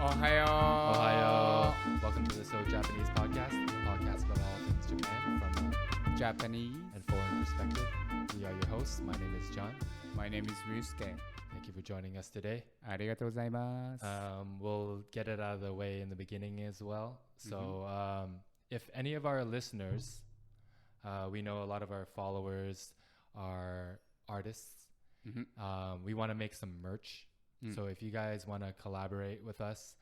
Ohayo. Welcome to the So Japanese podcast, a podcast about all things Japan from a Japanese and foreign perspective. We are your hosts. My name is John. My name is Ryusuke. Thank you for joining us today. ありがとうございます。We'll get it out of the way in the beginning as well. So if any of our listeners, we know a lot of our followers are artists. We want to make some merch. So if you guys want to collaborate with us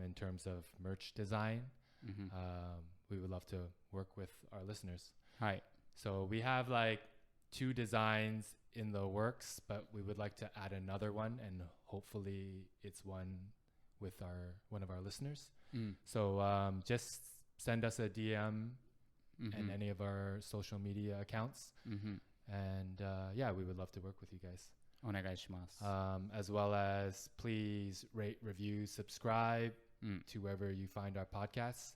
in terms of merch design, we would love to work with our listeners. はい。So we have like 2 designs in the works, but we would like to add another one, and hopefully it's one with one of our listeners. So just send us a DM and any of our social media accounts. And yeah, we would love to work with you guys. お願いします。As well as please rate, review, subscribe to wherever you find our podcasts.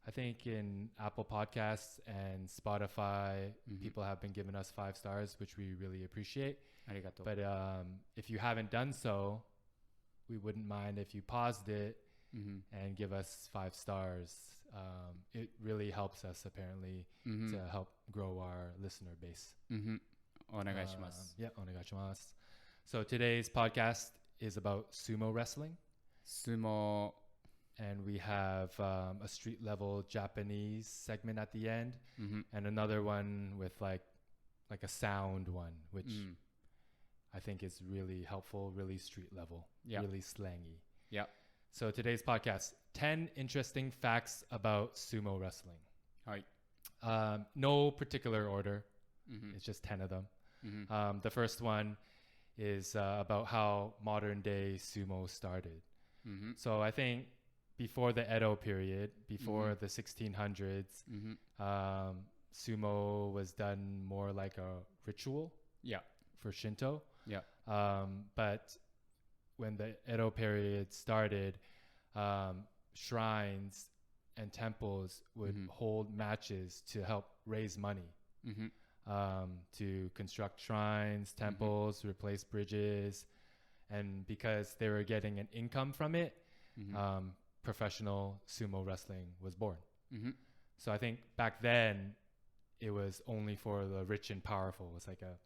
I think in Apple Podcasts and Spotify, people have been giving us 5 stars, which we really appreciate. ありがとう。 But if you haven't done so, we wouldn't mind if you paused it and give us 5 stars. It really helps us apparently to help grow our listener base. お願いします。Yeah, お願いします. So today's podcast is about sumo wrestling. 相撲 And we have a street level Japanese segment at the end, and another one with like a sound one, which I think is really helpful, really street level, really slangy. Yeah. So today's podcast, 10 interesting facts about sumo wrestling. はい。No particular order. It's just 10 of them. The first one is about how modern day sumo started. So I think before the Edo period, before the 1600s, sumo was done more like a ritual for Shinto. But when the Edo period started, shrines and temples would hold matches to help raise money, to construct shrines, temples, replace bridges. And because they were getting an income from it, professional sumo wrestling was born. So I think back then it was only for the rich and powerful. It was like a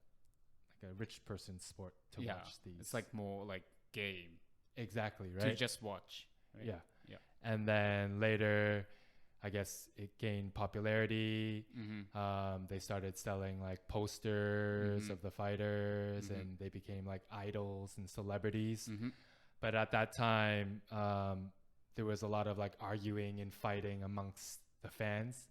rich person's sport to watch these. It's like more like game. Exactly, right? To just watch. Right? Yeah. And then later, I guess it gained popularity. They started selling like posters of the fighters, and they became like idols and celebrities. But at that time, there was a lot of like arguing and fighting amongst the fans.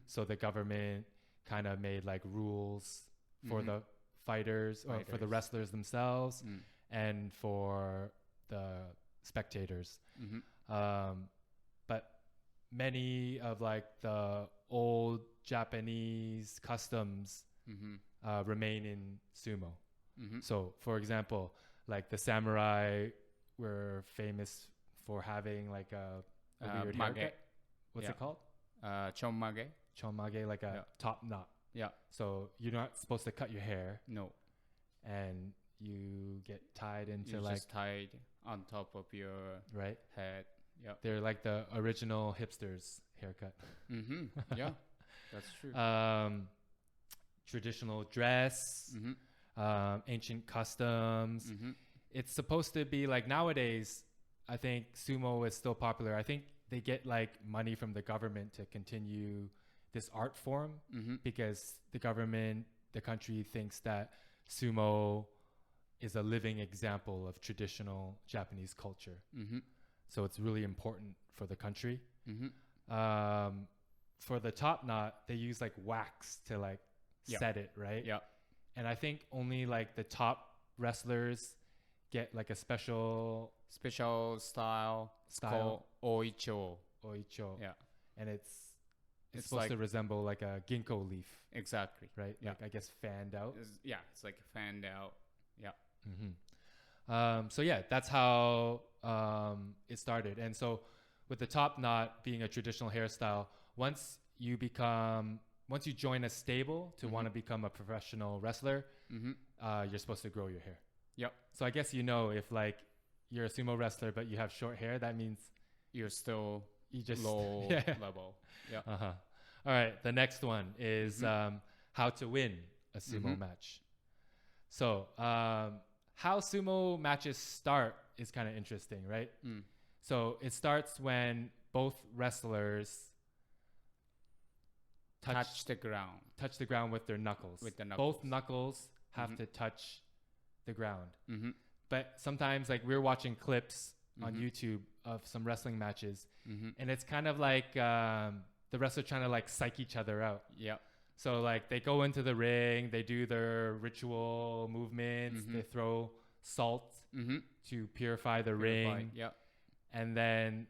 So the government kind of made like rules for the fighters or for the wrestlers themselves and for the spectators. But many of like the old Japanese customs remain in sumo. So for example, like the samurai were famous for having like a weird haircut. What's it called? Chonmage. Chonmage, like a top knot. Yeah. So you're not supposed to cut your hair. No. And you get tied into You're like just tied on top of your head. Yeah. They're like the original hipsters haircut. Yeah, that's true. Traditional dress, ancient customs. It's supposed to be like nowadays, I think sumo is still popular. I think they get like money from the government to continue this art form because the government, the country thinks that sumo is a living example of traditional Japanese culture. So it's really important for the country. For the top knot, they use like wax to like set it, right? Yeah. And I think only like the top wrestlers get like a special style. It's called oicho. Yeah. And it's supposed like, to resemble like a ginkgo leaf. Exactly. Right? Yeah. Like I guess fanned out. It's like fanned out. Yeah. So yeah, that's how it started. And so with the top knot being a traditional hairstyle, once you join a stable to want to become a professional wrestler, you're supposed to grow your hair. Yep. So I guess if like you're a sumo wrestler but you have short hair, that means you're still you just low level. Yeah. All right, the next one is how to win a sumo match. So how sumo matches start is kind of interesting, right? So it starts when both wrestlers touch the ground with their knuckles. Both knuckles have to touch the ground. But sometimes, like, we're watching clips on YouTube of some wrestling matches, and it's kind of like the wrestlers trying to like psych each other out. Yeah. So like they go into the ring, they do their ritual movements, they throw salt to purify the ring. Yeah. And then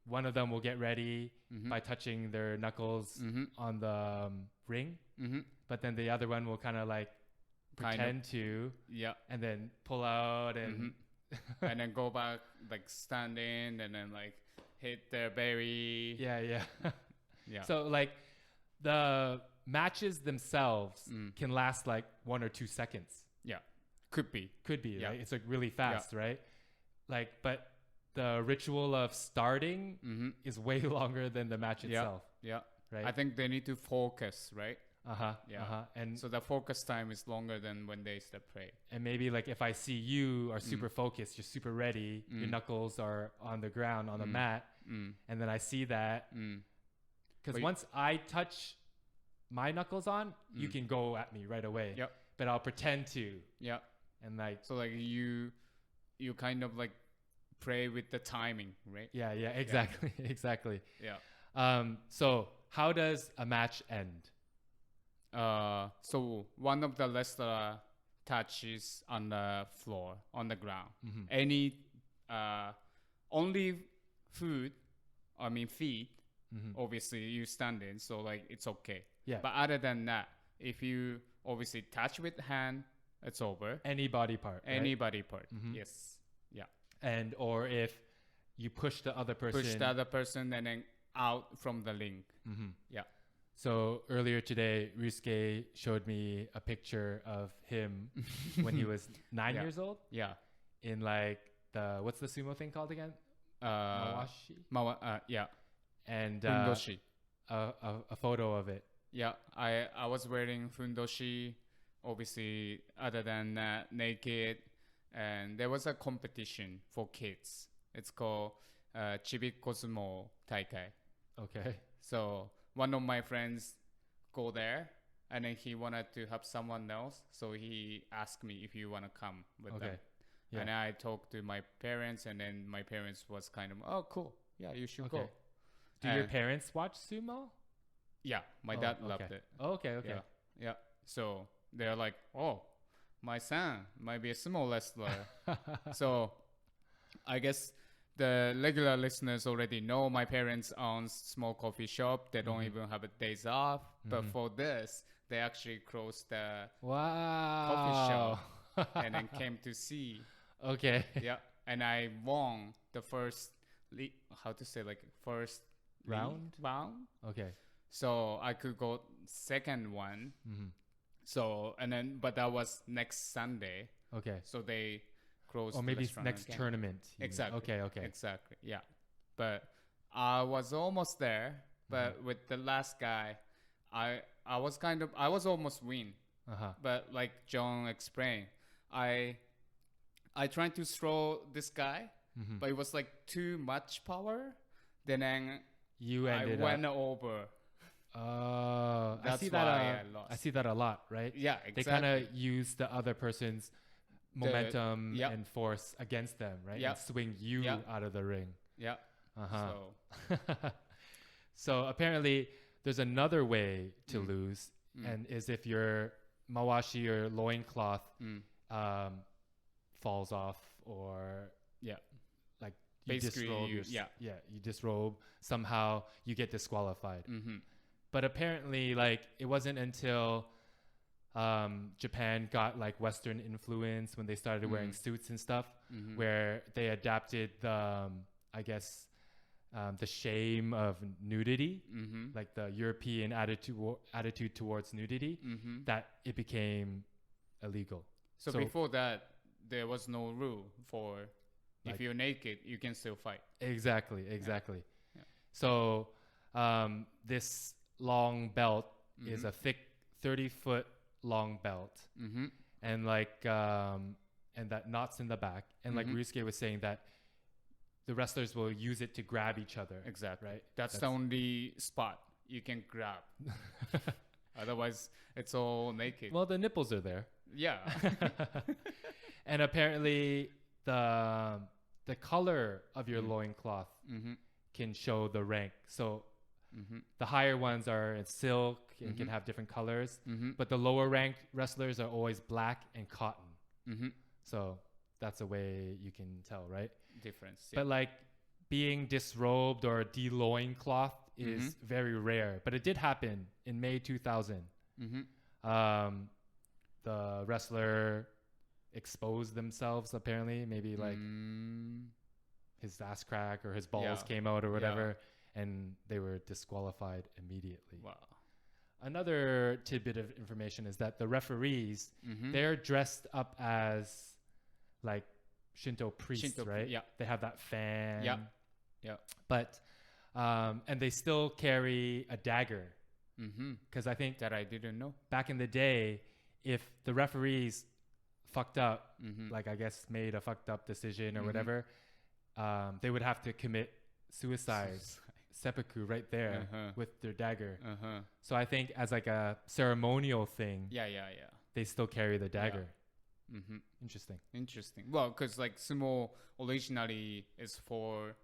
one of them will get ready by touching their knuckles on the ring. But then the other one will kind of like pretend to, and then pull out and and then go back, like standing, and then like hit their belly. Yeah. So like the matches themselves can last like 1 or 2 seconds. Yeah, could be, right? It's like really fast, right? Like, but the ritual of starting is way longer than the match itself. Yeah. Right. I think they need to focus, right? And so the focus time is longer than when they start play. And maybe like if I see you are super focused, you're super ready, your knuckles are on the ground, on the mat, and then I see that. Because once I touch my knuckles on, you can go at me right away. Yep. But I'll pretend to. Yeah. And like, so like you kind of like play with the timing, right? Yeah, exactly. Exactly. Yeah. So how does a match end? So one of the wrestler touches on the floor, on the ground. Any only feet, obviously you standing, so like it's okay. Yeah. But other than that, if you obviously touch with hand, it's over. Any body part. Any body part. Yes. Yeah. And or if you push the other person and then out from the ring. Yeah. So earlier today, Ryusuke showed me a picture of him when he was 9 years old. Yeah. In like what's the sumo thing called again? Mawashi. Yeah. And fundoshi. A photo of it. Yeah. I was wearing fundoshi, obviously other than that, naked. And there was a competition for kids. It's called Chibikko Sumo Taikai. Okay. So one of my friends go there, and then he wanted to have someone else, so he asked me if you want to come with them. Yeah. And I talked to my parents, and then my parents was kind of, oh, cool, yeah, you should go. Do your parents watch sumo? Yeah, my dad loved it. Okay. Yeah. So they're like, oh, my son might be a sumo wrestler. So I guess the regular listeners already know my parents own small coffee shop. They don't even have days off. But for this, they actually closed the coffee shop and then came to see. Okay. Yeah. And I won the first round. Okay. So I could go second one. So, and then, but that was next Sunday. Okay. So they closed. Or maybe next again. Tournament. Exactly. Okay. Exactly. Yeah. But I was almost there. But with the last guy, I was almost win. But like John explained, I tried to throw this guy, but it was like too much power. Then I went over. That's why I lost. I see that a lot, right? Yeah, exactly. They kind of use the other person's momentum and force against them, right? And swing you out of the ring. Yeah. So apparently there's another way to lose, and is if your mawashi or loincloth falls off, or like you disrobe you disrobe, somehow you get disqualified. But apparently, like, it wasn't until Japan got like Western influence when they started wearing suits and stuff, where they adapted the the shame of nudity, like the European attitude towards nudity, that it became illegal. So before that, there was no rule for Like- if you're naked, you can still fight. Exactly. Yeah. So this long belt is a thick 30-foot long belt, Mm-hmm. and and that knots in the back. And like Ryusuke was saying, that the wrestlers will use it to grab each other. Exactly. Right. That's the only spot you can grab. Otherwise, it's all naked. Well, the nipples are there. Yeah. And apparently the color of your loincloth Mm-hmm. can show the rank. So Mm-hmm. the higher ones are in silk and can have different colors, Mm-hmm. but the lower ranked wrestlers are always black and cotton. Mm-hmm. So that's a way you can tell, right? Difference. But like being disrobed or de-loincloth is very rare. But it did happen in May 2000. Mm-hmm. The wrestler exposed themselves, apparently. Maybe like his ass crack or his balls came out or whatever. And they were disqualified immediately. Wow. Another tidbit of information is that the referees, Mm-hmm. they're dressed up as like Shinto priests, right? Yeah. They have that fan. Yeah. Yeah. But, and they still carry a dagger. Mm-hmm. Because I think That I didn't know. back in the day, if the referees fucked up, Mm-hmm. like I guess made a fucked up decision or Mhm. whatever, they would have to commit suicide, seppuku right there Uh-huh. with their dagger. Uh-huh. So I think as like a ceremonial thing, Yeah. they still carry the dagger. Mm-hmm. Interesting. Interesting. Well, because like sumo originally is for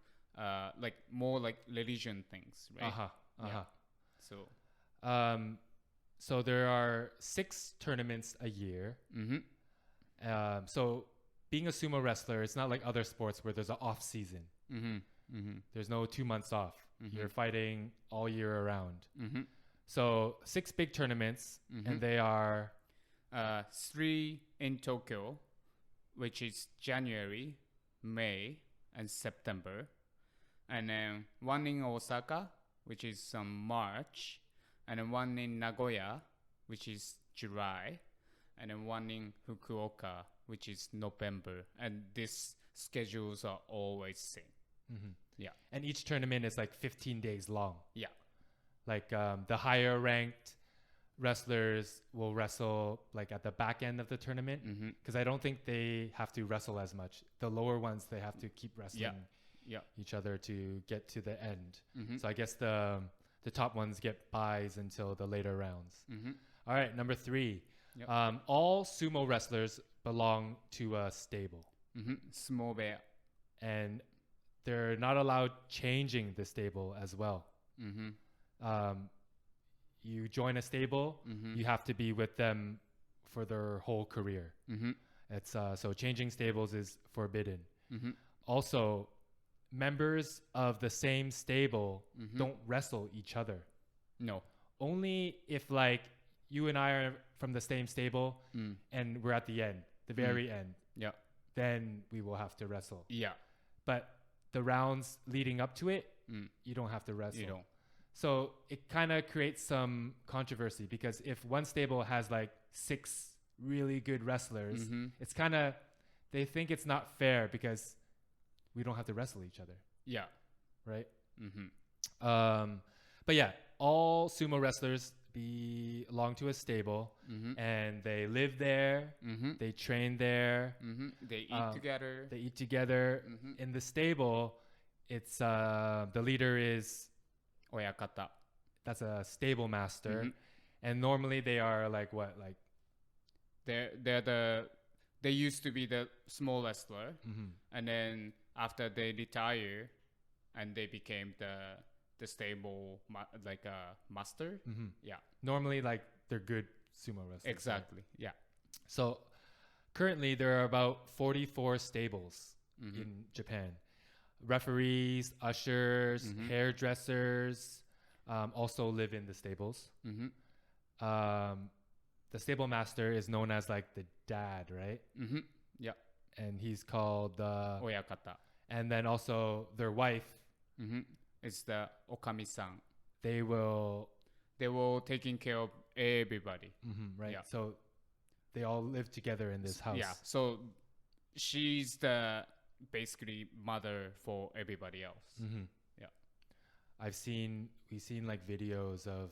like more like religion things, right? Uh-huh. Uh-huh. So. So there are 6 tournaments a year. Mm-hmm. So being a sumo wrestler, it's not like other sports where there's an off season. Mm-hmm. Mm-hmm. There's no 2 months off. Mhm. You're fighting all year around. Mm-hmm. So 6 big tournaments, Mhm. and they are 3 in Tokyo, which is January, May, and September, and then 1 in Osaka, which is March, and then 1 in Nagoya, which is July, and then 1 in Fukuoka, which is November. And these schedules are always same. Yeah. and each tournament is like 15 days long. Yeah. Like the higher ranked wrestlers will wrestle like at the back end of the tournament, Mm-hmm. because I don't think they have to wrestle as much. The lower ones, they have to keep wrestling Yeah. each other to get to the end. Mm-hmm. So I guess the top ones get buys until the later rounds. Mm-hmm. All right, number 3. Yep. All sumo wrestlers belong to a stable, Mm-hmm. Small bear. and they're not allowed changing the stable as well. Mm-hmm. You join a stable, Mm-hmm. you have to be with them for their whole career. Mm-hmm. It's so changing stables is forbidden. Mm-hmm. Also, members of the same stable Mhm. don't wrestle each other. No. Only if like you and I are from the same stable Mm. and we're at the end, the very end, Yeah. then we will have to wrestle. Yeah. But the rounds leading up to it, Mm. you don't have to wrestle. You don't. So it kind of creates some controversy, because if one stable has like 6 really good wrestlers, Mhm. it's kind of, they think it's not fair because we don't have to wrestle each other, Yeah. right? Mm-hmm. But yeah, all sumo wrestlers belong to a stable, Mm-hmm. and they live there, Mm-hmm. they train there, Mm-hmm. They eat together. they eat together. Mm-hmm. In the stable, it's the leader is, Oyakata. that's a stable master, Mhm. and normally they are like what, like They used to be the small wrestler, and then after they retire, and they became the stable master. Yeah. normally like they're good sumo wrestlers. right? Exactly. Yeah. So currently there are about 44 stables Mhm. in Japan. Referees, ushers, Mhm. hairdressers also live in the stables. Mm-hmm. The stable master is known as like the dad, right? Mm-hmm. Yeah. And he's called Oyakata. and then also their wife, Mm-hmm. It's the okami-san. they will They were taking care of everybody. right. Yeah. So they all live together in this house. Yeah. So she's the basically mother for everybody else. Yeah. We've seen like videos of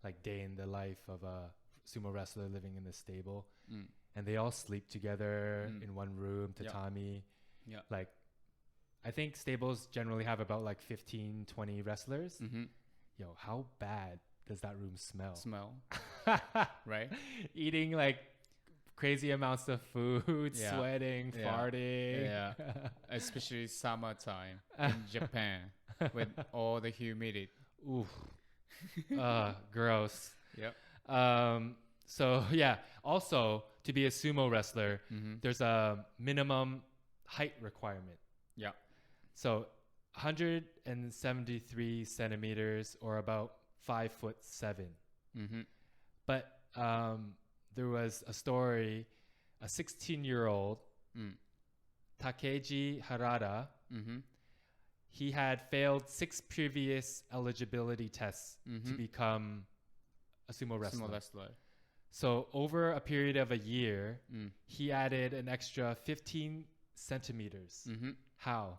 like day in the life of a sumo wrestler living in the stable, and they all sleep together in one room, tatami. Yeah. Like, I think stables generally have about like 15, 20 wrestlers. Yo, how bad does that room smell? Right? Eating like crazy amounts of food, sweating, farting. Yeah. Especially summertime in Japan with all the humidity. Oof. Gross. Yep. So yeah, also to be a sumo wrestler, there's a minimum height requirement. Yeah. So 173 centimeters or about 5'7". But there was a story, a 16-year-old Takeji Harada. He had failed 6 previous eligibility tests to become a sumo wrestler. So over a period of a year, he added an extra 15 centimeters. How?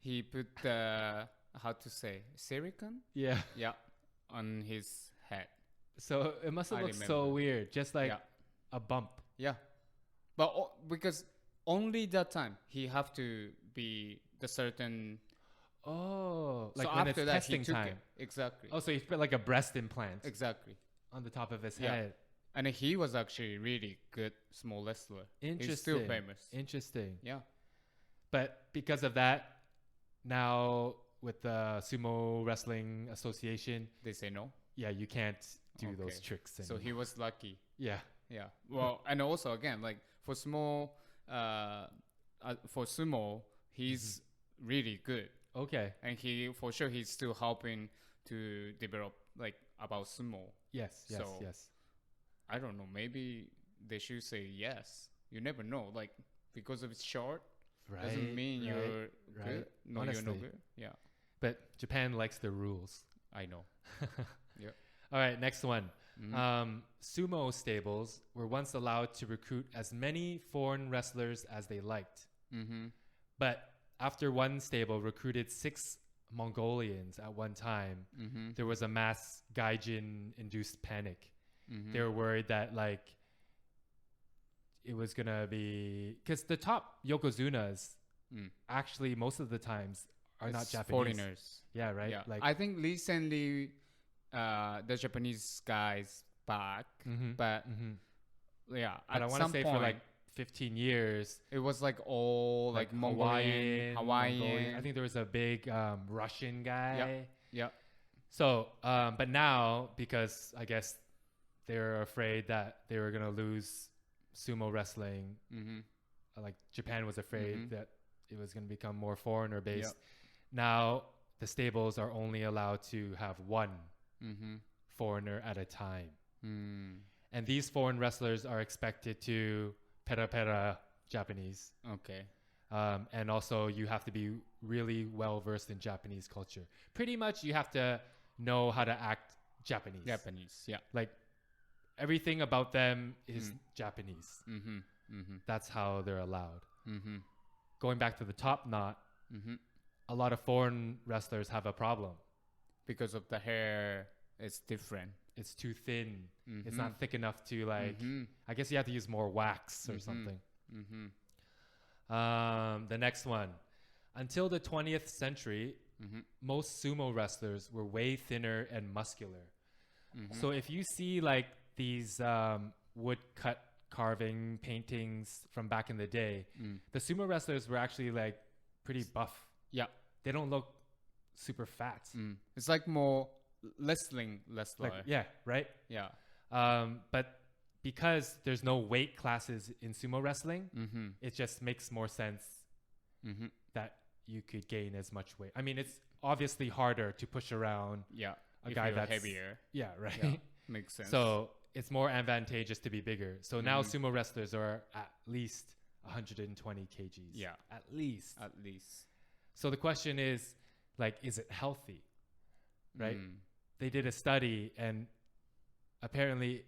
He put the, how to say, silicone? Yeah. Yeah, on his head. So it must have looked so weird, just like a bump. Yeah. But because only that time he have to be the certain. Oh, like so when after it's that, testing he took time. It. Exactly. Oh, so he put like a breast implant Exactly. on the top of his head. And he was actually really good small wrestler. Interesting. He's still famous. Interesting. Yeah. But because of that, now with the Sumo Wrestling Association, They say no. yeah, you can't do those tricks So anymore. he was lucky. Yeah. Yeah. Well, and also again, like for small, for sumo, he's really good, Okay. and for sure he's still helping to develop like about sumo. Yes. Yes. So- yes. I don't know. Maybe they should say yes. You never know. Like because of it's short Right. doesn't mean you're right. good. No, you're no Honestly. good. Yeah, But Japan likes the rules. I know. All right. Next one. Mhm. Sumo stables were once allowed to recruit as many foreign wrestlers as they liked. But after one stable recruited 6 Mongolians at one time, there was a mass gaijin-induced panic. They were worried that like it was gonna be because the top yokozunas actually most of the times are not It's Japanese. foreigners. Yeah, right. Yeah. Like I think recently, the Japanese guys back, but yeah, but at I want to some say point, for like 15 years, it was like all like Mongolian, Hawaiian. Mongolian. I think there was a big Russian guy. Yeah. So, but now because I guess they were afraid that they were gonna lose sumo wrestling, like Japan was afraid that it was gonna become more foreigner based. Now the stables are only allowed to have one foreigner at a time, and these foreign wrestlers are expected to pera Japanese. Okay. And also you have to be really well versed in Japanese culture. Pretty much you have to know how to act Japanese. Yeah. Like everything about them is Japanese. That's how they're allowed. Going back to the top knot, a lot of foreign wrestlers have a problem. Because of the hair, it's different. It's too thin. It's not thick enough to like, I guess you have to use more wax or something. The next one. Until the 20th century, most sumo wrestlers were way thinner and muscular. So if you see like these woodcut carving paintings from back in the day, the sumo wrestlers were actually like pretty buff. Yeah. They don't look super fat. It's like more wrestler. Like, yeah, right? Yeah. But because there's no weight classes in sumo wrestling, it just makes more sense that you could gain as much weight. I mean, it's obviously harder to push around a guy that's heavier. Yeah, right. Yeah, makes sense. So it's more advantageous to be bigger. So now sumo wrestlers are at least 120 kgs. Yeah. At least. At least. So the question is, like, is it healthy? Right? They did a study and apparently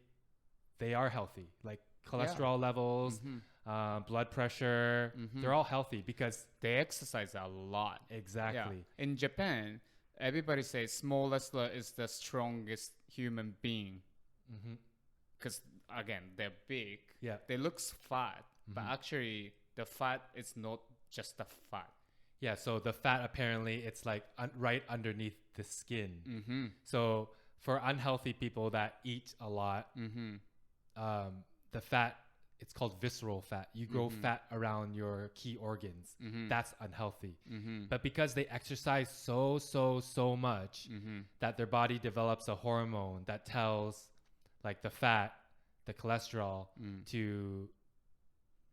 they are healthy. Like cholesterol levels, blood pressure. They're all healthy because they exercise a lot. Exactly. Yeah. In Japan, everybody says small wrestler is the strongest human being. Because again, they're big. Yeah. They look fat, but actually the fat is not just the fat. Yeah, so the fat apparently it's like right underneath the skin. So for unhealthy people that eat a lot, the fat, it's called visceral fat. You grow fat around your key organs. That's unhealthy. But because they exercise so much that their body develops a hormone that tells like the fat, the cholesterol to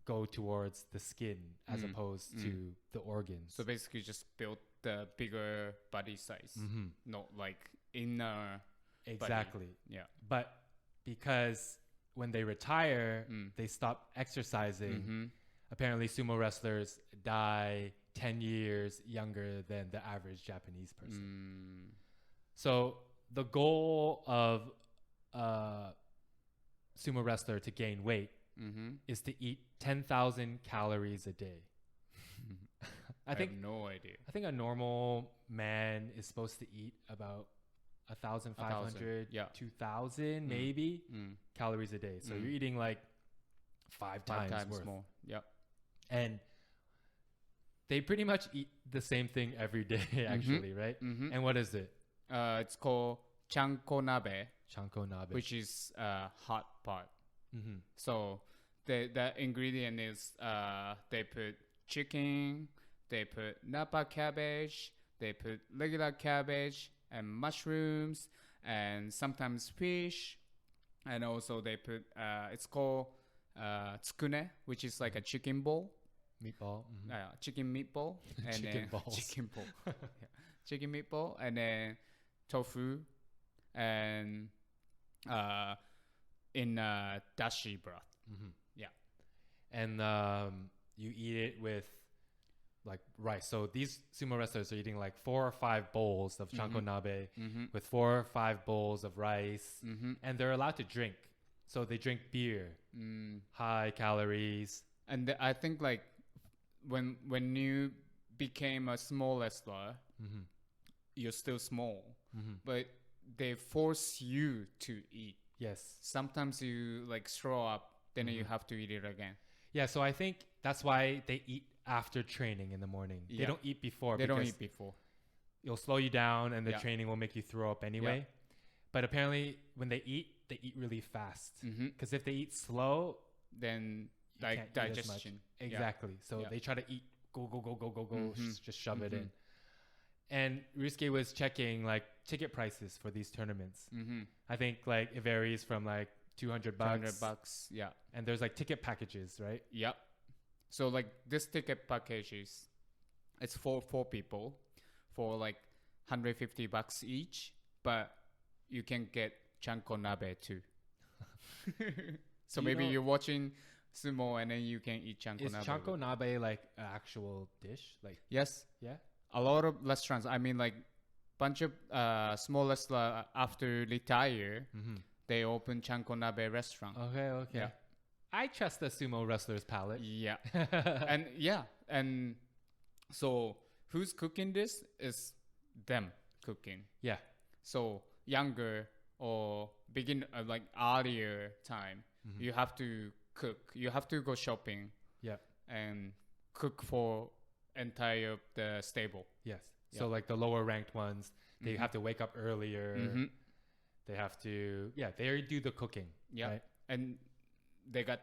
go towards the skin as opposed to the organs. So basically just build the bigger body size, not like inner Exactly. body. Yeah. But because when they retire, they stop exercising. Apparently sumo wrestlers die 10 years younger than the average Japanese person. So the goal of a sumo wrestler to gain weight is to eat 10,000 calories a day. I have no idea. I think a normal man is supposed to eat about 1,500, 2,000 maybe calories a day. So you're eating like five times worth. More. Yep. And they pretty much eat the same thing every day, actually, right? And what is it? It's called chanko nabe, which is hot pot. So the ingredient is they put chicken, they put napa cabbage, they put regular cabbage and mushrooms and sometimes fish, and also they put it's called tsukune, which is like a chicken ball, meatball, chicken meatball, and chicken balls, chicken ball, chicken meatball, and then tofu, and in dashi broth. Yeah. And you eat it with like rice. So these sumo wrestlers are eating like 4 or 5 bowls of chanko nabe with 4 or 5 bowls of rice, and they're allowed to drink. So they drink beer, high calories. And I think like when you became a small wrestler, you're still small, but they force you to eat. Yes. Sometimes you like throw up, then you have to eat it again. Yeah, so I think that's why they eat after training in the morning. They don't eat before. They don't eat before. It'll slow you down and the training will make you throw up anyway. But apparently when they eat really fast. Because if they eat slow, then like digestion. Exactly. So they try to eat, go, just shove it in. And Ryusuke was checking like ticket prices for these tournaments. I think like it varies from like $200. $200, yeah. And there's like ticket packages, right? Yep. So like this ticket packages, it's for 4 people for like $150 each, but you can get chanko nabe too. So maybe you're watching sumo and then you can eat chanko nabe. Is chanko nabe like an actual dish? Like yes. Yeah. A lot of restaurants. I mean, like bunch of small wrestlers after retire, they open chanko nabe restaurant. Okay. Yeah. I trust the sumo wrestler's palate. Yeah. and so who's cooking this is them cooking. Yeah. So younger or begin like earlier time, you have to cook. You have to go shopping. Yeah. And cook for entire the stable. Yes. So like the lower ranked ones, they have to wake up earlier. They have to they do the cooking. Yeah. Right? And they got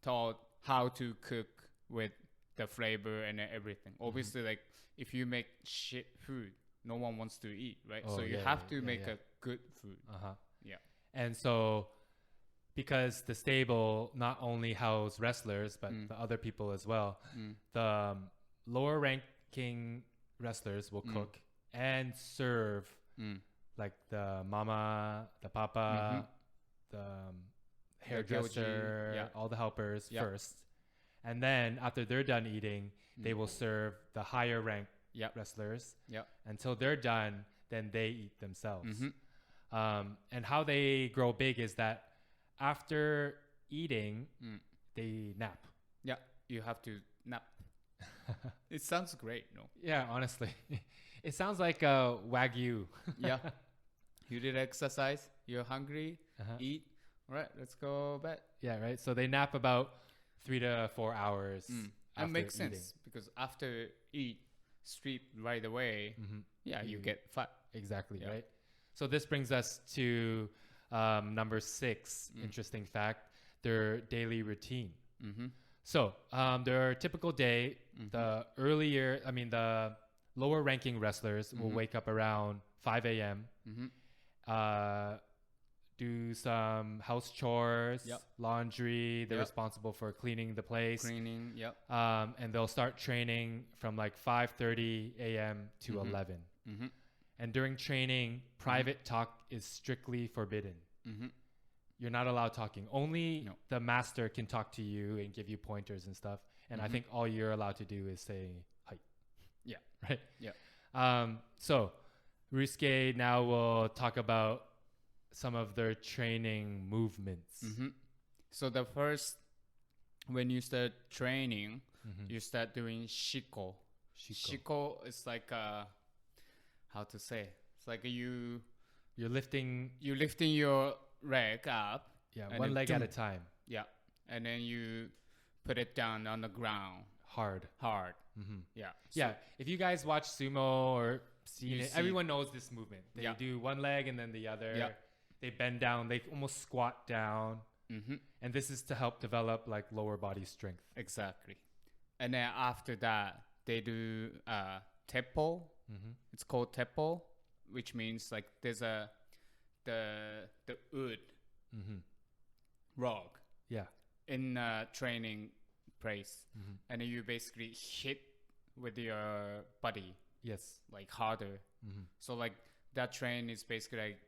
taught how to cook with the flavor and everything. Obviously, like if you make shit food, no one wants to eat, right? So you have to make a good food. Yeah. And so because the stable not only house wrestlers, but the other people as well, the lower ranking wrestlers will cook and serve like the mama, the papa, the hairdresser, all the helpers first. And then after they're done eating, they will serve the higher ranked wrestlers. Until they're done, then they eat themselves. And how they grow big is that after eating, they nap. Yeah, you have to nap. It sounds great, no? Yeah, honestly. It sounds like Wagyu. Yeah. You did exercise, you're hungry, eat. All right, let's go bed. Yeah, right. So they nap about 3 to 4 hours. That makes sense because after eat, sleep right away, you get fat. Exactly, right? So this brings us to number 6, interesting fact, their daily routine. So their typical day, the lower ranking wrestlers will wake up around 5 a.m., do some house chores, laundry. They're responsible for cleaning the place. And they'll start training from like 5:30 a.m. to 11. And during training, private talk is strictly forbidden. You're not allowed talking. Only the master can talk to you and give you pointers and stuff. And I think all you're allowed to do is say hi. Yeah. Right? Yeah. So Ryusuke now will talk about some of their training movements. So the first, when you start training, you start doing shiko. Shiko is like how to say? It's like you're lifting your leg up. Yeah, one leg at a time. Yeah, and then you put it down on the ground. Hard. Yeah. Yeah. If you guys watch sumo or seen it, everyone knows this movement. They do one leg and then the other. Yeah. They bend down. They almost squat down. And this is to help develop like lower body strength. Exactly. And then after that, they do teppo. It's called teppo, which means like there's the wood log. Yeah. In training place, and then you basically hit with your body. Yes. Like harder. So like that train is basically like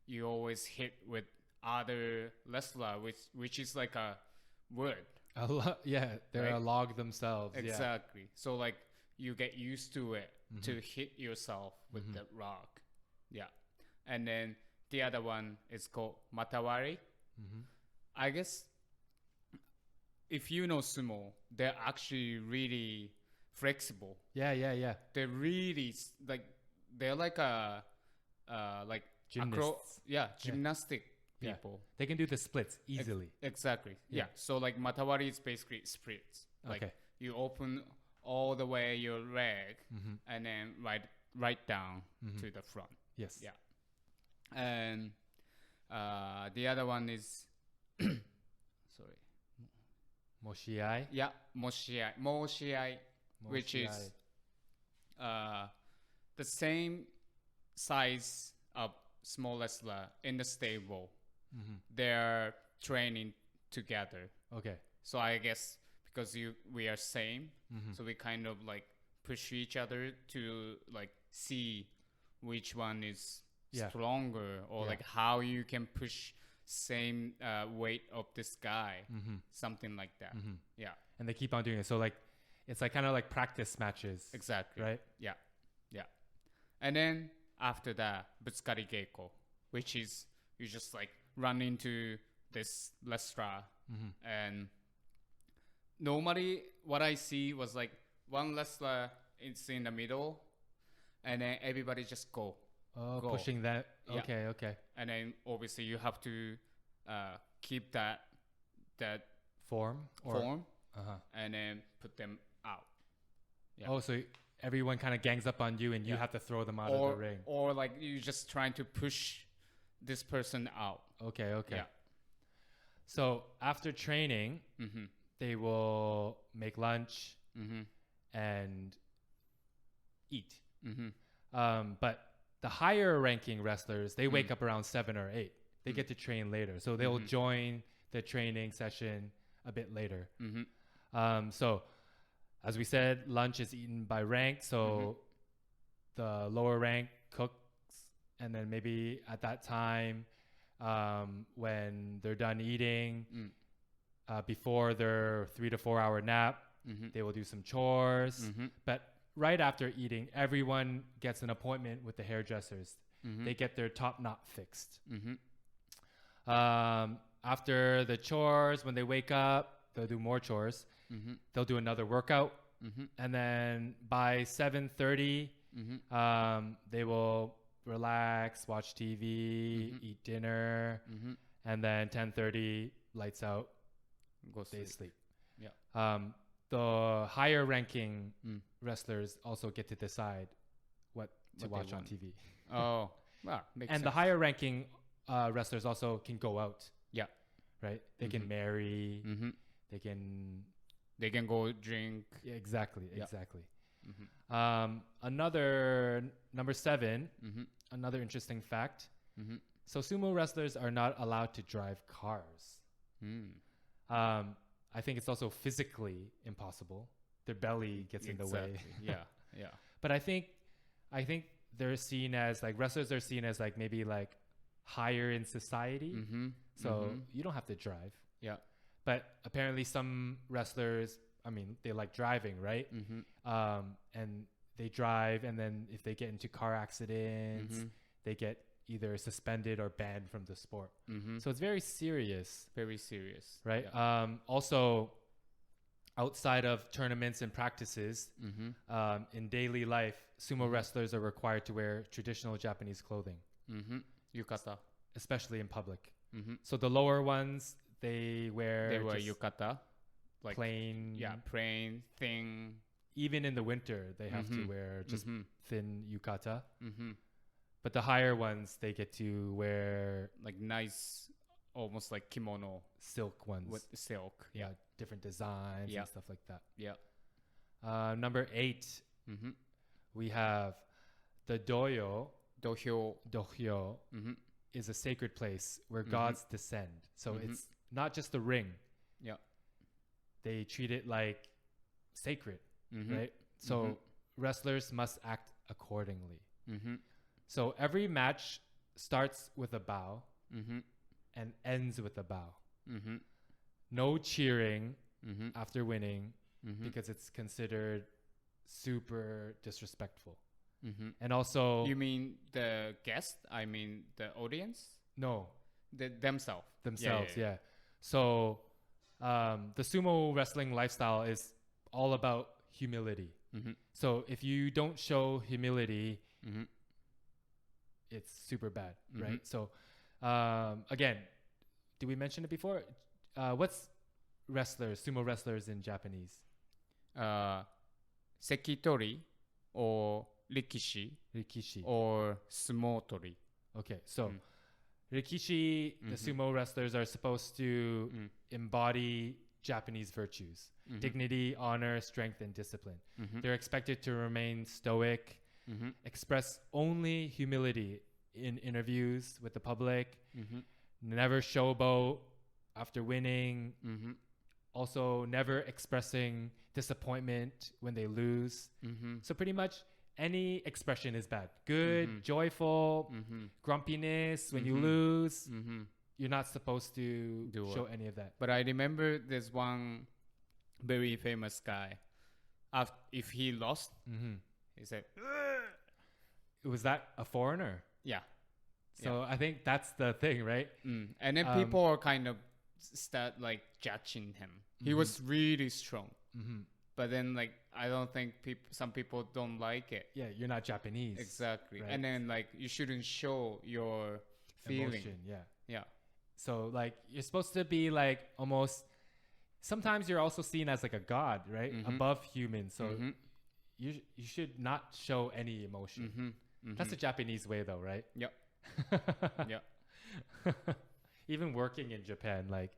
you always hit with other wrestler, which is like a wood. They're a log themselves. Exactly. Yeah. So like you get used to it to hit yourself with the rock. Yeah. And then the other one is called matawari. I guess if you know sumo, they're actually really flexible. Yeah. They're really they're like a gymnasts. Gymnastic people. They can do the splits easily. Exactly. Yeah. So like matawari is basically splits. Like you open all the way your leg and then right down to the front. Yes. Yeah. And the other one is sorry. Moshiai. Yeah, Moshiai, which is the same size of small wrestler in the stable. They're training together. Okay. So I guess because we are same, so we kind of like push each other to like see which one is stronger or like how you can push same weight of this guy, something like that. Yeah. And they keep on doing it. So like it's like kind of like practice matches. Exactly. Right? Yeah. And then after that, butsukari geiko, which is you just like run into this wrestler and normally what I see was like one wrestler is in the middle and then everybody just go. Pushing that. Okay. And then obviously you have to keep that form and then put them out. Yeah. Oh, so everyone kind of gangs up on you and you have to throw them out of the ring. Or like you just trying to push this person out. Okay. Yeah. So after training, they will make lunch and eat. But the higher ranking wrestlers, they wake up around 7 or 8. They get to train later. So they'll join the training session a bit later. So as we said, lunch is eaten by rank. So the lower rank cooks. And then maybe at that time, when they're done eating, before their 3 to 4 hour nap, they will do some chores. But right after eating, everyone gets an appointment with the hairdressers. They get their top knot fixed. after the chores, when they wake up, they'll do more chores. They'll do another workout. And then by 7:30, they will relax, watch TV, eat dinner. And then 10:30, lights out, they sleep. Yeah. The higher ranking wrestlers also get to decide what to watch on TV. Oh, wow. Makes And sense. the higher ranking wrestlers also can go out. Yeah. Right? They can marry. They can go drink. Yeah, exactly. Yeah. Exactly. Another number 7, another interesting fact. So sumo wrestlers are not allowed to drive cars. I think it's also physically impossible. Their belly gets in the way. Yeah, yeah. But I think they're seen as like wrestlers are seen as like maybe like higher in society. So you don't have to drive. Yeah. But apparently some wrestlers, I mean, they like driving, right? And they drive, and then if they get into car accidents, they get either suspended or banned from the sport. So it's very serious. Very serious. Right? Yeah. Also, outside of tournaments and practices, in daily life, sumo wrestlers are required to wear traditional Japanese clothing. Yukata. Especially in public. So the lower ones, they wear yukata. Like plain. Yeah, plain, thin. Even in the winter, they have to wear just thin yukata. But the higher ones, they get to wear like nice, almost like kimono. Silk ones. With silk. Yeah, different designs and stuff like that. Yeah. Number 8, we have the dohyo. Dohyo. Is a sacred place where gods descend. So it's not just a ring. Yeah. They treat it like sacred, right? So wrestlers must act accordingly. So every match starts with a bow and ends with a bow. No cheering after winning because it's considered super disrespectful. And also... You mean the guest? I mean the audience? No. Themselves. Yeah. So the sumo wrestling lifestyle is all about humility. So if you don't show humility, it's super bad, right? So again, did we mention it before? What's sumo wrestlers in Japanese? Sekitori or rikishi or sumotori. Okay, so rikishi, the sumo wrestlers are supposed to embody Japanese virtues, dignity, honor, strength, and discipline. They're expected to remain stoic, express only humility in interviews with the public, never showboat after winning, also never expressing disappointment when they lose. So pretty much any expression is bad. Good, joyful, grumpiness when you lose. You're not supposed to show any of that. But I remember there's one very famous guy. If he lost, he said, Was that a foreigner? Yeah. So I think that's the thing, right? And then people are kind of start like judging him. He was really strong. But then like I don't think some people don't like it. Yeah, you're not Japanese. Exactly. Right? And then like you shouldn't show your feeling. Emotion, yeah. Yeah. So like you're supposed to be like almost, sometimes you're also seen as like a god, right? Above human. So you should not show any emotion. That's the Japanese way though, right? Yep. Yeah. Even working in Japan, like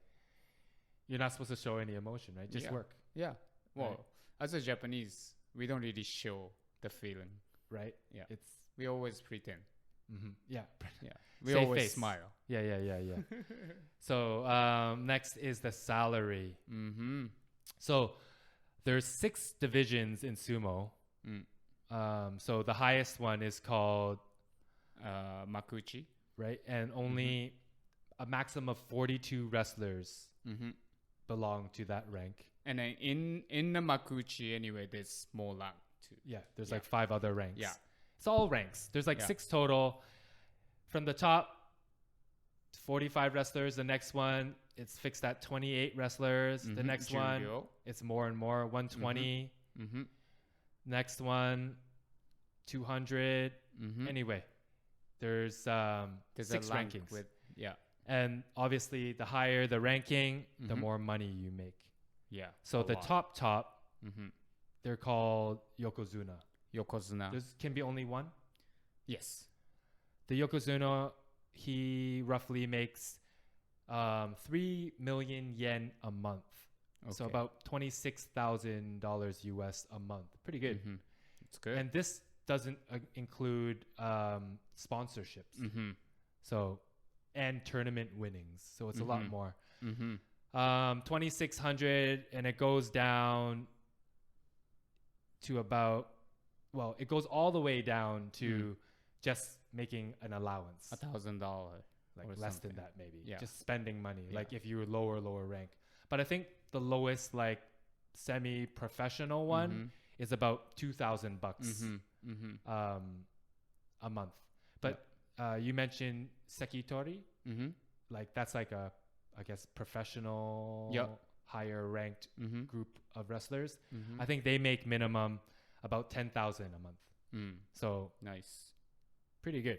you're not supposed to show any emotion, right? Just work. Yeah. Well, right? As a Japanese, we don't really show the feeling, right? Yeah. We always pretend. Yeah. Yeah. We Save always face. smile. Yeah. So next is the salary. So there's 6 divisions in sumo. So the highest one is called Makuchi, right? And only a maximum of 42 wrestlers belong to that rank. And then in the Makuchi anyway, there's more rank too. Yeah, there's like 5 other ranks. Yeah. It's all ranks. There's like 6 total. From the top 45 wrestlers. The next one, it's fixed at 28 wrestlers. The next one, it's more and more, 120. Next one, 200. Anyway, there's 6 rankings. And obviously, the higher the ranking, the more money you make. Yeah. So the top, they're called yokozuna. There can be only one? Yes. The yokozuna, he roughly makes 3 million yen a month. So about $26,000 US a month. Pretty good. It's good. And this doesn't include sponsorships. So, and tournament winnings. So it's a lot more. 2,600, and it goes down to about, well, it goes all the way down to just making an allowance. $1,000. Like less than that, maybe. Yeah. Just spending money. Yeah. Like if you were lower rank. But I think the lowest, like semi-professional one is about $2,000 a month. But you mentioned sekitori. Like that's like a, I guess, professional, higher ranked group of wrestlers. I think they make minimum about 10,000 a month. So nice. Pretty good.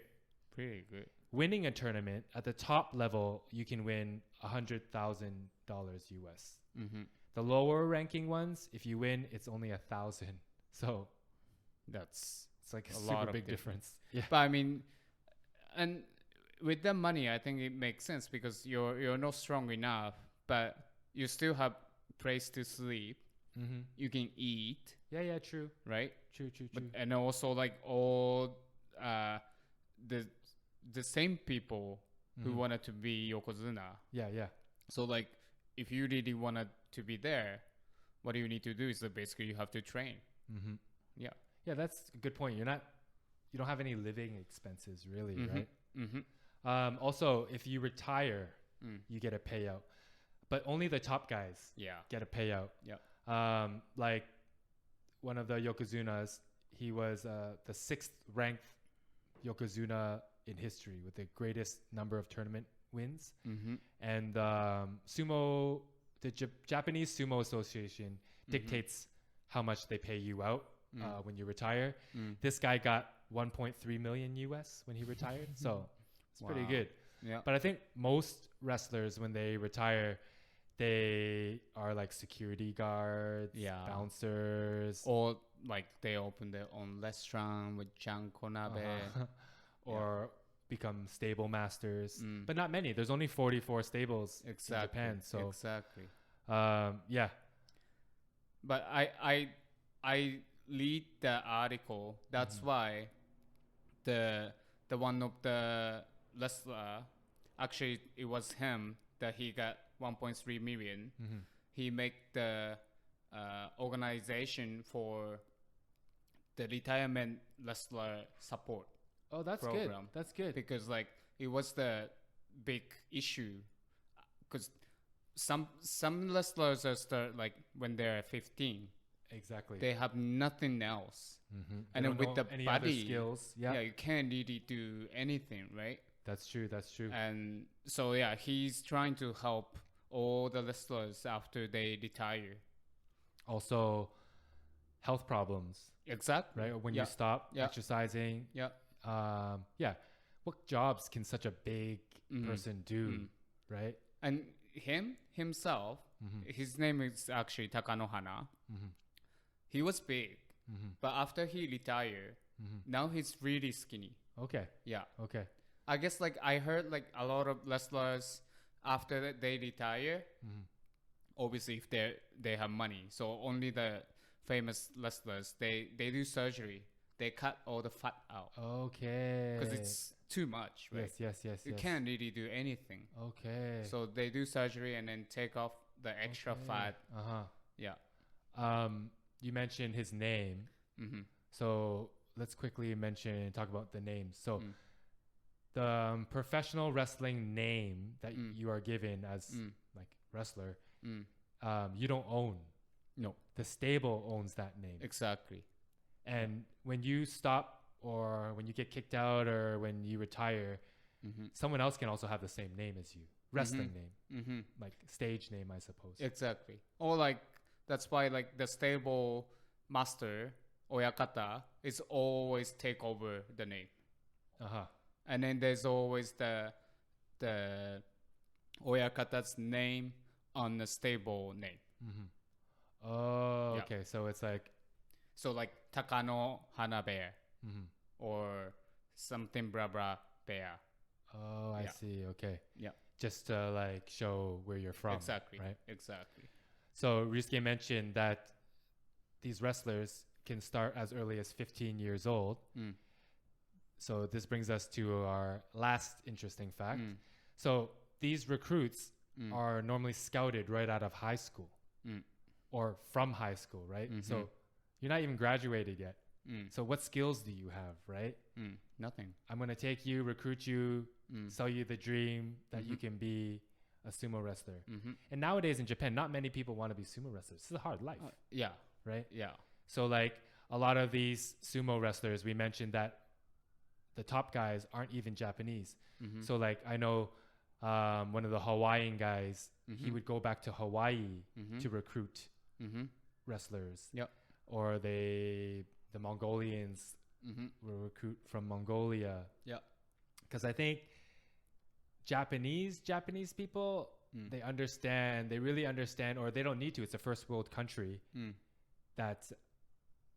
Pretty good. Winning a tournament at the top level, you can win $100,000 US. The lower ranking ones, if you win, it's only 1,000. So it's like a super big difference. Yeah. But I mean, and with the money, I think it makes sense because you're not strong enough, but you still have place to sleep. You can eat. Yeah, true. Right? True. But, and also like all the same people who wanted to be yokozuna. Yeah. So like if you really wanted to be there, what you need to do is that basically you have to train. Yeah, that's a good point. You don't have any living expenses really, right? Also, if you retire, you get a payout, but only the top guys get a payout. Like one of the yokozunas, he was the 6th ranked yokozuna in history with the greatest number of tournament wins. And the Japanese Sumo Association dictates how much they pay you out when you retire. This guy got 1.3 million US when he retired. So it's pretty good. Yeah. But I think most wrestlers, when they retire, they are like security guards, bouncers. Or like they open their own restaurant with chankonabe. Or become stable masters. But not many. There's only 44 stables in Japan. So exactly. But I read the article. That's why the one of the wrestler, actually it was him that he got 1.3 million. He make the organization for the retirement wrestler support. Oh, that's program. Good. That's good. Because like it was the big issue. Because some wrestlers are start like when they're 15. Exactly. They have nothing else. And then with the body skills, you can't really do anything, right? That's true. And so he's trying to help all the wrestlers after they retire. Also, health problems. Exactly. Right? When you stop exercising. What jobs can such a big person do, right? And himself, his name is actually Takanohana. He was big, but after he retired, now he's really skinny. Okay. Yeah. Okay. I guess like I heard like a lot of wrestlers after that they retire, obviously if they have money, so only the famous wrestlers they do surgery. They cut all the fat out. Okay. Because it's too much, right? Yes. You can't really do anything. Okay. So they do surgery and then take off the extra fat. Yeah. You mentioned his name. So let's quickly talk about the names. So the professional wrestling name that you are given as like wrestler, you don't own. No. The stable owns that name. Exactly. And when you stop or when you get kicked out or when you retire, someone else can also have the same name as you, wrestling name, like stage name, I suppose. Exactly. Or like that's why like the stable master oyakata is always take over the name. And then there's always the oyakata's name on the stable name. Oh, okay. So it's like Takano Hana Bear or something blah blah bear. Oh, I see. Okay. Yeah. Just to like show where you're from. Exactly. Right. Exactly. So Ryusuke mentioned that these wrestlers can start as early as 15 years old. So this brings us to our last interesting fact. So these recruits are normally scouted right out of high school or from high school, right? So you're not even graduated yet. So what skills do you have, right? Nothing. I'm going to take you, recruit you, sell you the dream that you can be a sumo wrestler. And nowadays in Japan, not many people want to be sumo wrestlers. This is a hard life. Yeah. Right? Yeah. So like a lot of these sumo wrestlers, we mentioned that the top guys aren't even Japanese. So like I know one of the Hawaiian guys, he would go back to Hawaii to recruit wrestlers. Yep. Or the Mongolians will recruit from Mongolia. Yeah. Because I think Japanese people, they really understand, or they don't need to. It's a first world country. That's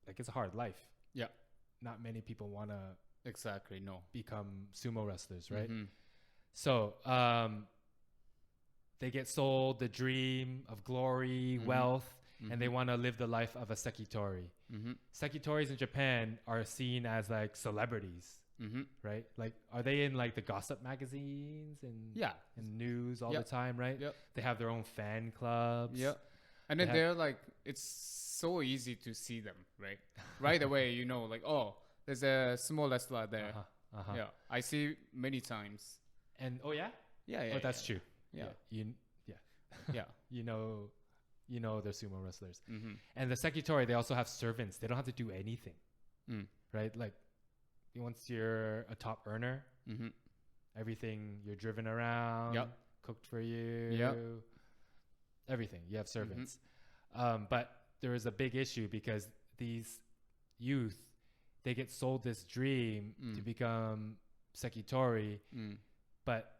like, it's a hard life. Yeah. Not many people want to become sumo wrestlers, right? So they get sold the dream of glory, wealth, and they want to live the life of a sekitori. Sekitoris in Japan are seen as like celebrities, right? Like, are they in like the gossip magazines and news all the time, right? Yep. They have their own fan clubs. Yeah. And then they're like, it's so easy to see them, right? Right away, you know, like, oh, there's a small wrestler there. Yeah, I see many times. And yeah, that's true. Yeah. Yeah. You know they're sumo wrestlers. And the sekitori, they also have servants. They don't have to do anything, right? Like once you're a top earner, everything, you're driven around, cooked for you, everything. You have servants. But there is a big issue because these youth, they get sold this dream to become sekitori, but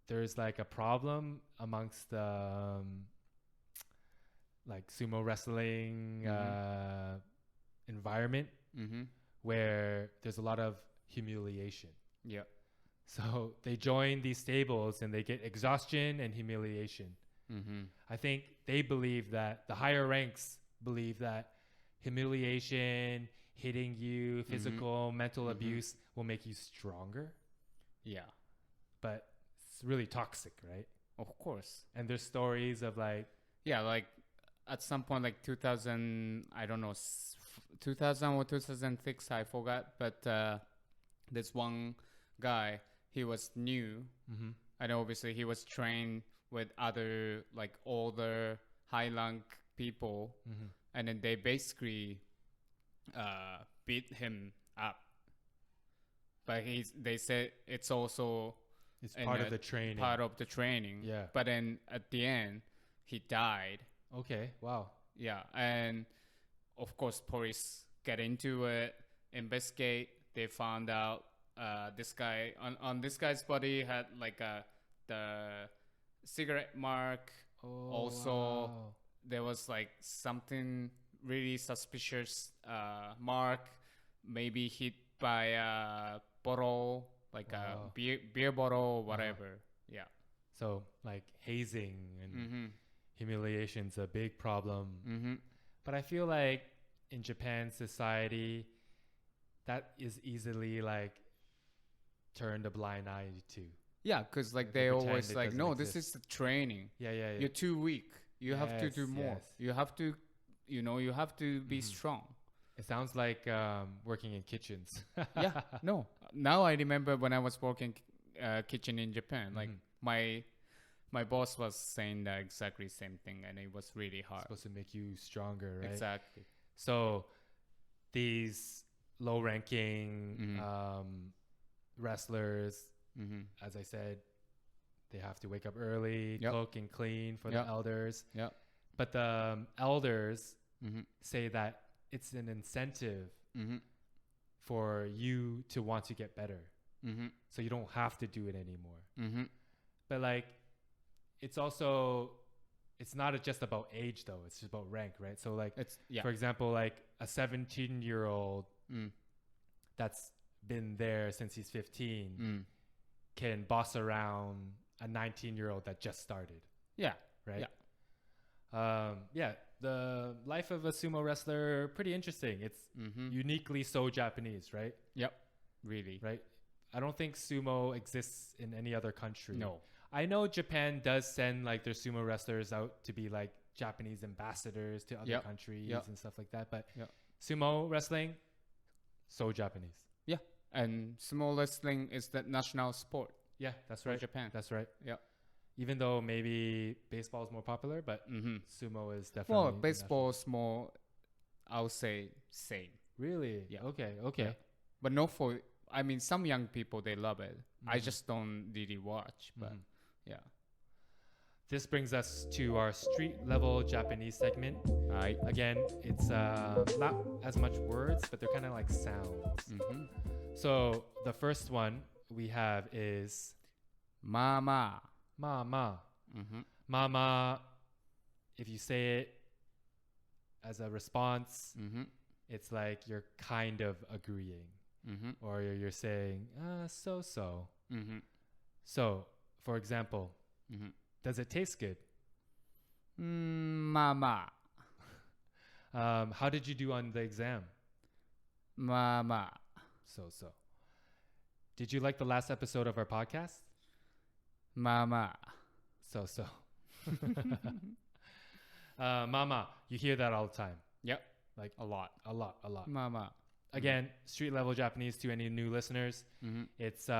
there's like a problem amongst the like sumo wrestling environment where there's a lot of humiliation. Yeah. So they join these stables and they get exhaustion and humiliation. I think they believe that the higher ranks believe that humiliation, hitting you, physical, mental abuse will make you stronger. Yeah. But it's really toxic, right? Of course. And there's stories of like... Yeah, like at some point, like 2000, I don't know, 2000 or 2006, I forgot. But there's one guy, he was new. And obviously he was trained with other like older high rank people. And then they basically beat him up. But they said it's also... It's part of the training. Part of the training. Yeah. But then at the end, he died. Okay. Wow. Yeah. And of course, police get into it, investigate. They found out this guy on this guy's body had like the cigarette mark. Also, there was like something really suspicious mark, maybe hit by a bottle. Like a beer bottle or whatever. Yeah. So like hazing and humiliation's a big problem. But I feel like in Japan society, that is easily like turned a blind eye to. Yeah, because like they always like, no, this is the training. Yeah. You're too weak. You have to do more. You have to, you have to be strong. It sounds like working in kitchens. Yeah, no. Now I remember when I was working kitchen in Japan, like my boss was saying the exactly same thing, and it was really hard. It's supposed to make you stronger, right? Exactly. So these low-ranking wrestlers, As I said, they have to wake up early, Yep. cook and clean for Yep. the elders. Yep. But the elders say that it's an incentive for you to want to get better. So you don't have to do it anymore. But like, it's also, it's not just about age though. It's just about rank, right? So like, for example, like a 17-year-old that's been there since he's 15 can boss around a 19-year-old that just started. Yeah. Right? Yeah. The life of a sumo wrestler, pretty interesting. It's uniquely so Japanese, right? Yep. Really. Right? I don't think sumo exists in any other country. No. I know Japan does send like their sumo wrestlers out to be like Japanese ambassadors to other countries and stuff like that. But sumo wrestling, so Japanese. Yeah. And sumo wrestling is the national sport. Yeah, that's for right. Japan. That's right. Yeah. Even though maybe baseball is more popular, but sumo is definitely. Well, baseball is more, I would say, same. Really? Yeah. Okay. Yeah. But not for, I mean, some young people, they love it. I just don't really watch, but yeah. This brings us to our street level Japanese segment. Again, it's not as much words, but they're kind of like sounds. So the first one we have is Mama. Mama. Mama, if you say it as a response, it's like you're kind of agreeing. Or you're saying, so. So, for example, does it taste good? Mama. How did you do on the exam? Mama. So. Did you like the last episode of our podcast? Mama. So. Mama, you hear that all the time. Yep. Like a lot. Mama. Again, street level Japanese to any new listeners. It's we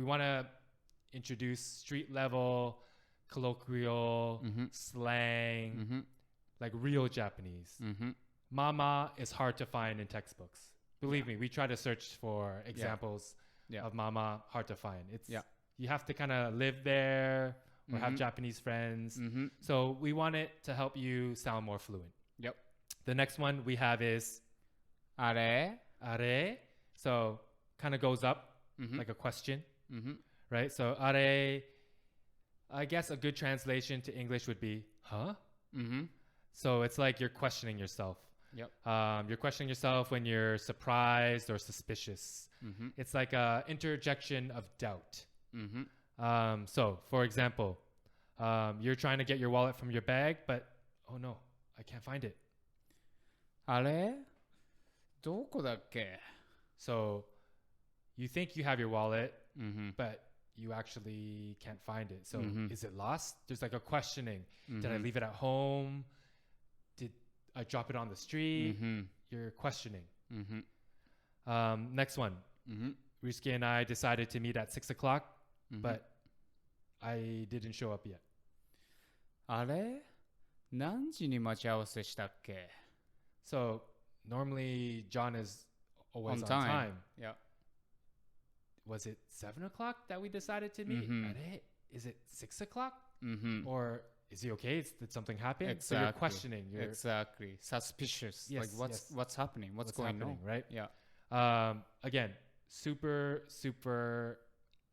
want to introduce street level, colloquial, slang, like real Japanese. Mama is hard to find in textbooks. Believe me, we try to search for examples of mama, hard to find. You have to kind of live there or have Japanese friends. So we want it to help you sound more fluent. Yep. The next one we have is Are. So kind of goes up like a question, right? So are, I guess a good translation to English would be, huh? So it's like you're questioning yourself. Yep. You're questioning yourself when you're surprised or suspicious. It's like a interjection of doubt. So for example, you're trying to get your wallet from your bag, but oh no, I can't find it. あれどこだっけ So you think you have your wallet, but you actually can't find it. So is it lost? There's like a questioning. Did I leave it at home? Did I drop it on the street? You're questioning. Next one. Ryusuke and I decided to meet at 6 o'clock, but I didn't show up yet. あれ何時に待ち合わせしたっけ So normally John is always on time. Yeah. Was it 7 o'clock that we decided to meet? Is it 6 o'clock? Or is he okay? Did something happen? Exactly. So you're questioning. Exactly. Suspicious. Yes, like what's happening? What's going happening, on? Right? Yeah. Again, super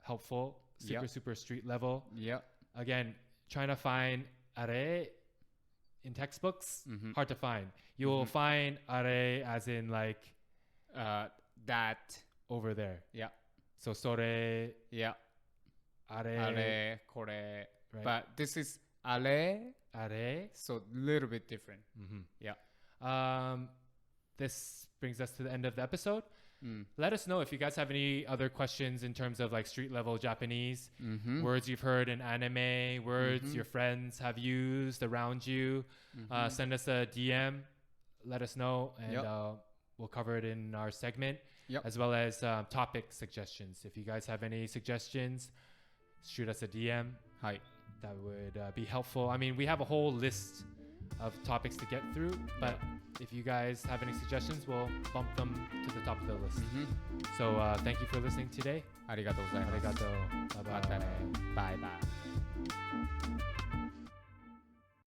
helpful. Super street level. Yeah. Again, trying to find are in textbooks, hard to find. You will find are as in like that over there. Yeah. So sore. Yeah. Are. Kore. Right. But this is are. So a little bit different. Yeah. This brings us to the end of the episode. Let us know if you guys have any other questions in terms of like street level Japanese, words you've heard in anime, words your friends have used around you. Send us a DM. Let us know, and we'll cover it in our segment, as well as topic suggestions. If you guys have any suggestions, shoot us a DM. That would be helpful. I mean, we have a whole list of topics to get through, but if you guys have any suggestions, we'll bump them to the top of the list. So thank you for listening today. ありがとうございます。ありがとう。バイバイ。またね。バイバイ。